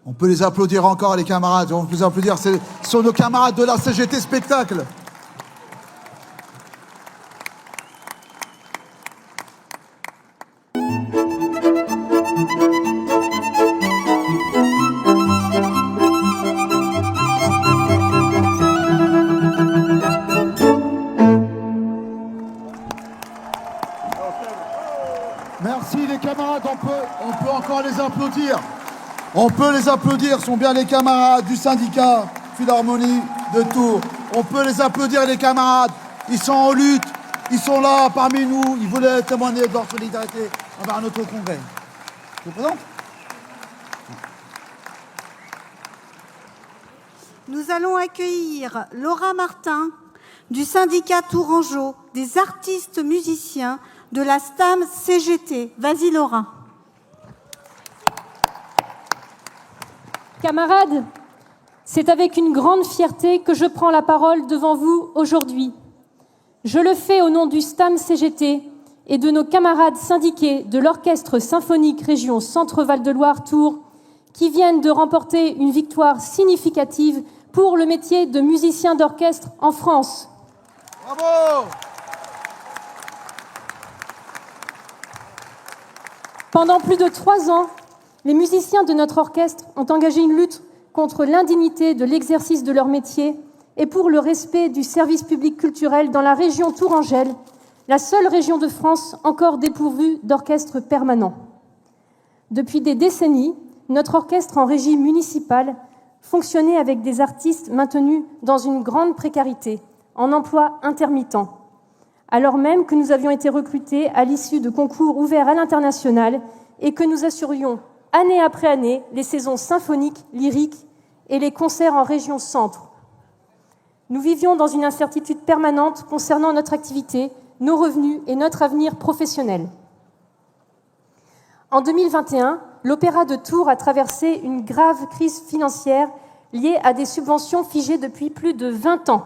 On peut les applaudir encore, les camarades. On peut les applaudir. Ce sont nos camarades de la CGT Spectacle. Merci les camarades, on peut encore les applaudir. On peut les applaudir, ce sont bien les camarades du syndicat Philharmonie de Tours. On peut les applaudir les camarades, ils sont en lutte, ils sont là parmi nous, ils voulaient témoigner de leur solidarité envers notre congrès. Je vous présente. Nous allons accueillir Laura Martin du syndicat Tourangeau des artistes musiciens de la STAM CGT. Vas-y Laura. Camarades, c'est avec une grande fierté que je prends la parole devant vous aujourd'hui. Je le fais au nom du STAM CGT et de nos camarades syndiqués de l'Orchestre symphonique région Centre-Val-de-Loire Tours qui viennent de remporter une victoire significative pour le métier de musicien d'orchestre en France. Bravo! Pendant plus de 3 ans, les musiciens de notre orchestre ont engagé une lutte contre l'indignité de l'exercice de leur métier et pour le respect du service public culturel dans la région tourangelle, la seule région de France encore dépourvue d'orchestre permanent. Depuis des décennies, notre orchestre en régie municipale fonctionnait avec des artistes maintenus dans une grande précarité, en emploi intermittent, alors même que nous avions été recrutés à l'issue de concours ouverts à l'international et que nous assurions année après année les saisons symphoniques, lyriques et les concerts en région centre. Nous vivions dans une incertitude permanente concernant notre activité, nos revenus et notre avenir professionnel. En 2021, l'Opéra de Tours a traversé une grave crise financière liée à des subventions figées depuis plus de 20 ans.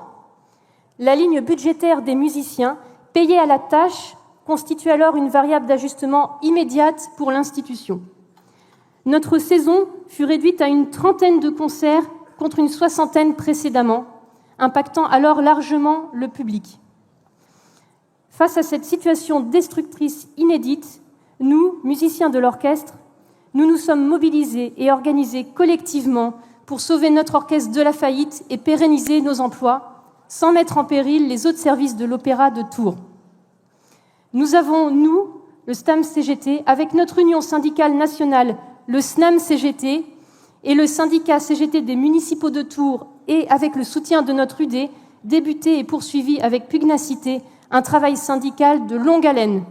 La ligne budgétaire des musiciens, payés à la tâche, constitue alors une variable d'ajustement immédiate pour l'institution. Notre saison fut réduite à une 30aine de concerts contre une 60aine précédemment, impactant alors largement le public. Face à cette situation destructrice inédite, nous, musiciens de l'orchestre, nous nous sommes mobilisés et organisés collectivement pour sauver notre orchestre de la faillite et pérenniser nos emplois, sans mettre en péril les autres services de l'Opéra de Tours. Nous avons, nous, le STAM CGT, avec notre union syndicale nationale, le SNAM CGT, et le syndicat CGT des municipaux de Tours, et avec le soutien de notre UD, débuté et poursuivi avec pugnacité un travail syndical de longue haleine.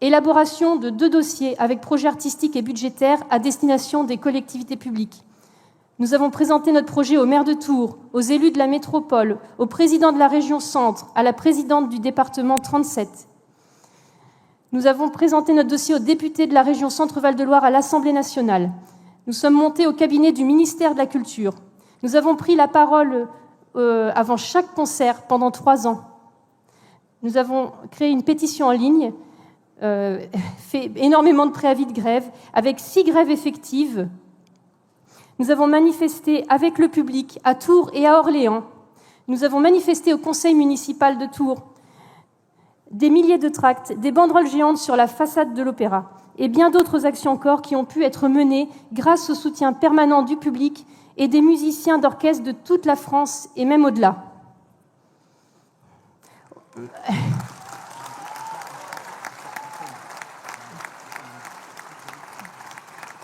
Élaboration de 2 dossiers avec projet artistique et budgétaire à destination des collectivités publiques. Nous avons présenté notre projet au maire de Tours, aux élus de la métropole, au président de la région Centre, à la présidente du département 37. Nous avons présenté notre dossier aux députés de la région Centre-Val-de-Loire à l'Assemblée nationale. Nous sommes montés au cabinet du ministère de la Culture. Nous avons pris la parole avant chaque concert pendant 3 ans. Nous avons créé une pétition en ligne, fait énormément de préavis de grève, avec 6 grèves effectives. Nous avons manifesté avec le public à Tours et à Orléans. Nous avons manifesté au conseil municipal de Tours. Des milliers de tracts, des banderoles géantes sur la façade de l'opéra et bien d'autres actions encore qui ont pu être menées grâce au soutien permanent du public et des musiciens d'orchestre de toute la France et même au-delà.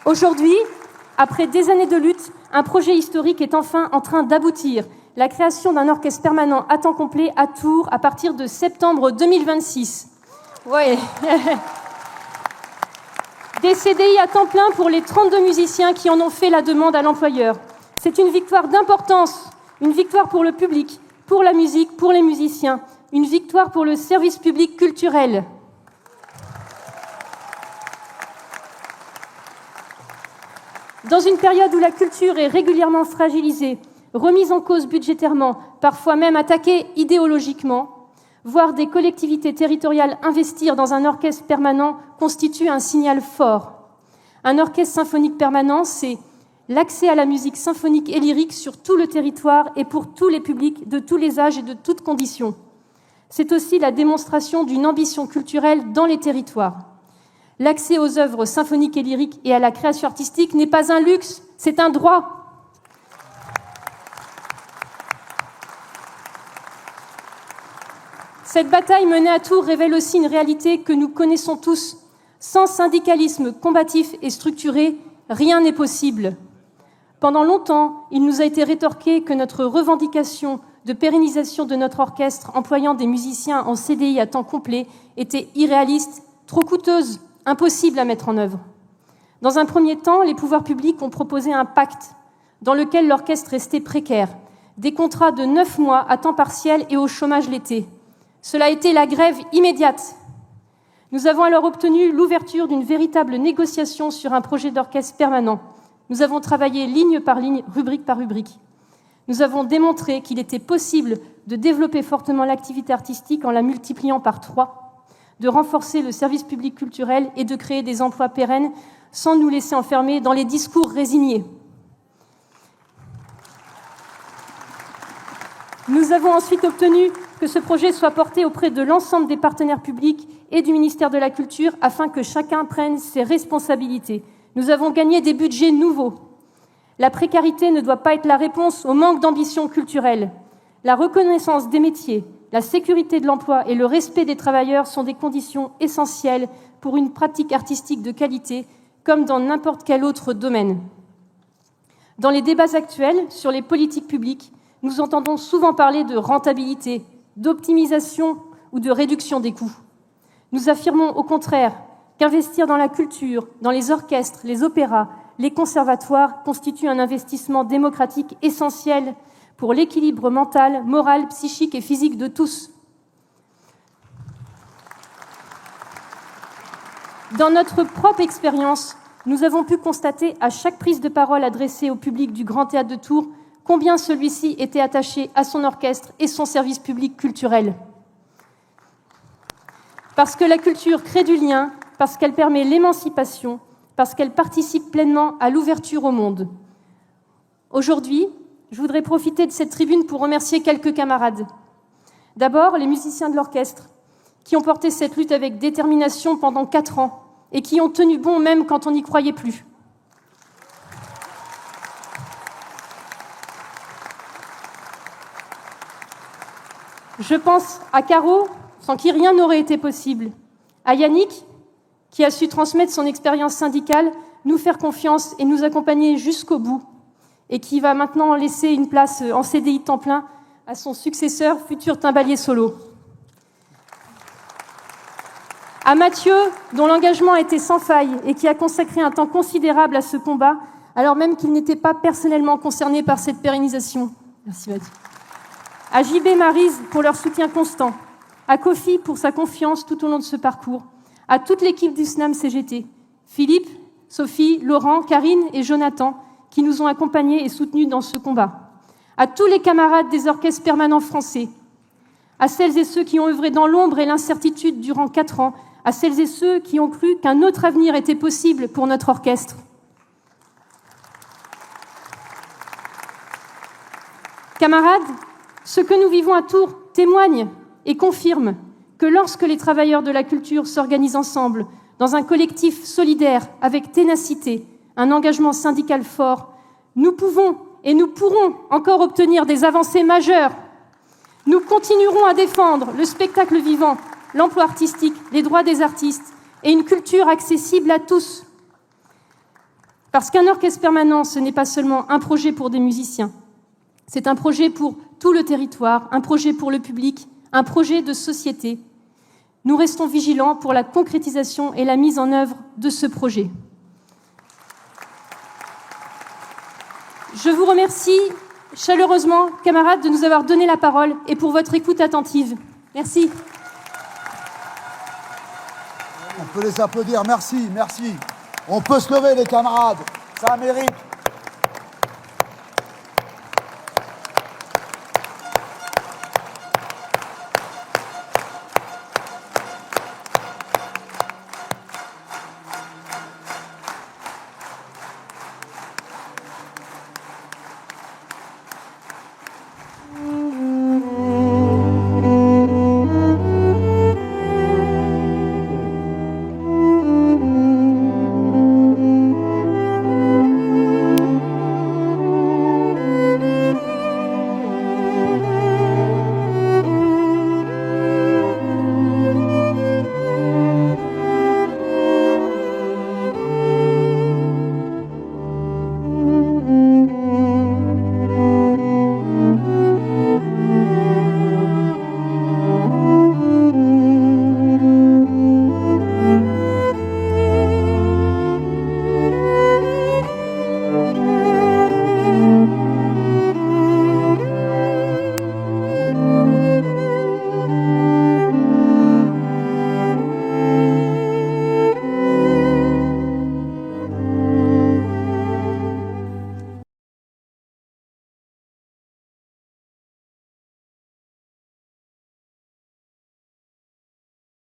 Aujourd'hui, après des années de lutte, un projet historique est enfin en train d'aboutir. La création d'un orchestre permanent à temps complet à Tours à partir de septembre 2026. Ouais. Des CDI à temps plein pour les 32 musiciens qui en ont fait la demande à l'employeur. C'est une victoire d'importance, une victoire pour le public, pour la musique, pour les musiciens, une victoire pour le service public culturel. Dans une période où la culture est régulièrement fragilisée, remise en cause budgétairement, parfois même attaquée idéologiquement, voir des collectivités territoriales investir dans un orchestre permanent constitue un signal fort. Un orchestre symphonique permanent, c'est l'accès à la musique symphonique et lyrique sur tout le territoire et pour tous les publics de tous les âges et de toutes conditions. C'est aussi la démonstration d'une ambition culturelle dans les territoires. L'accès aux œuvres symphoniques et lyriques et à la création artistique n'est pas un luxe, c'est un droit. Cette bataille menée à Tours révèle aussi une réalité que nous connaissons tous. Sans syndicalisme combatif et structuré, rien n'est possible. Pendant longtemps, il nous a été rétorqué que notre revendication de pérennisation de notre orchestre employant des musiciens en CDI à temps complet était irréaliste, trop coûteuse, impossible à mettre en œuvre. Dans un premier temps, les pouvoirs publics ont proposé un pacte dans lequel l'orchestre restait précaire, des contrats de 9 mois à temps partiel et au chômage l'été. Cela a été la grève immédiate. Nous avons alors obtenu l'ouverture d'une véritable négociation sur un projet d'orchestre permanent. Nous avons travaillé ligne par ligne, rubrique par rubrique. Nous avons démontré qu'il était possible de développer fortement l'activité artistique en la multipliant par 3, de renforcer le service public culturel et de créer des emplois pérennes sans nous laisser enfermer dans les discours résignés. Nous avons ensuite obtenu que ce projet soit porté auprès de l'ensemble des partenaires publics et du ministère de la Culture afin que chacun prenne ses responsabilités. Nous avons gagné des budgets nouveaux. La précarité ne doit pas être la réponse au manque d'ambition culturelle. La reconnaissance des métiers, la sécurité de l'emploi et le respect des travailleurs sont des conditions essentielles pour une pratique artistique de qualité, comme dans n'importe quel autre domaine. Dans les débats actuels sur les politiques publiques, nous entendons souvent parler de rentabilité, d'optimisation ou de réduction des coûts. Nous affirmons au contraire qu'investir dans la culture, dans les orchestres, les opéras, les conservatoires constitue un investissement démocratique essentiel pour l'équilibre mental, moral, psychique et physique de tous. Dans notre propre expérience, nous avons pu constater à chaque prise de parole adressée au public du Grand Théâtre de Tours combien celui-ci était attaché à son orchestre et son service public culturel. Parce que la culture crée du lien, parce qu'elle permet l'émancipation, parce qu'elle participe pleinement à l'ouverture au monde. Aujourd'hui, je voudrais profiter de cette tribune pour remercier quelques camarades. D'abord, les musiciens de l'orchestre, qui ont porté cette lutte avec détermination pendant 4 ans et qui ont tenu bon même quand on n'y croyait plus. Je pense à Caro, sans qui rien n'aurait été possible, à Yannick, qui a su transmettre son expérience syndicale, nous faire confiance et nous accompagner jusqu'au bout, et qui va maintenant laisser une place en CDI temps plein à son successeur, futur timbalier solo. À Mathieu, dont l'engagement a été sans faille et qui a consacré un temps considérable à ce combat, alors même qu'il n'était pas personnellement concerné par cette pérennisation. Merci Mathieu. À JB Maryse pour leur soutien constant, à Kofi pour sa confiance tout au long de ce parcours, à toute l'équipe du SNAM CGT, Philippe, Sophie, Laurent, Karine et Jonathan, qui nous ont accompagnés et soutenus dans ce combat, à tous les camarades des orchestres permanents français, à celles et ceux qui ont œuvré dans l'ombre et l'incertitude durant 4 ans, à celles et ceux qui ont cru qu'un autre avenir était possible pour notre orchestre. Camarades, ce que nous vivons à Tours témoigne et confirme que lorsque les travailleurs de la culture s'organisent ensemble, dans un collectif solidaire, avec ténacité, un engagement syndical fort, nous pouvons et nous pourrons encore obtenir des avancées majeures. Nous continuerons à défendre le spectacle vivant, l'emploi artistique, les droits des artistes et une culture accessible à tous. Parce qu'un orchestre permanent, ce n'est pas seulement un projet pour des musiciens, c'est un projet pour tout le territoire, un projet pour le public, un projet de société. Nous restons vigilants pour la concrétisation et la mise en œuvre de ce projet. Je vous remercie chaleureusement, camarades, de nous avoir donné la parole et pour votre écoute attentive. Merci. On peut les applaudir, merci, merci. On peut se lever les camarades, ça mérite.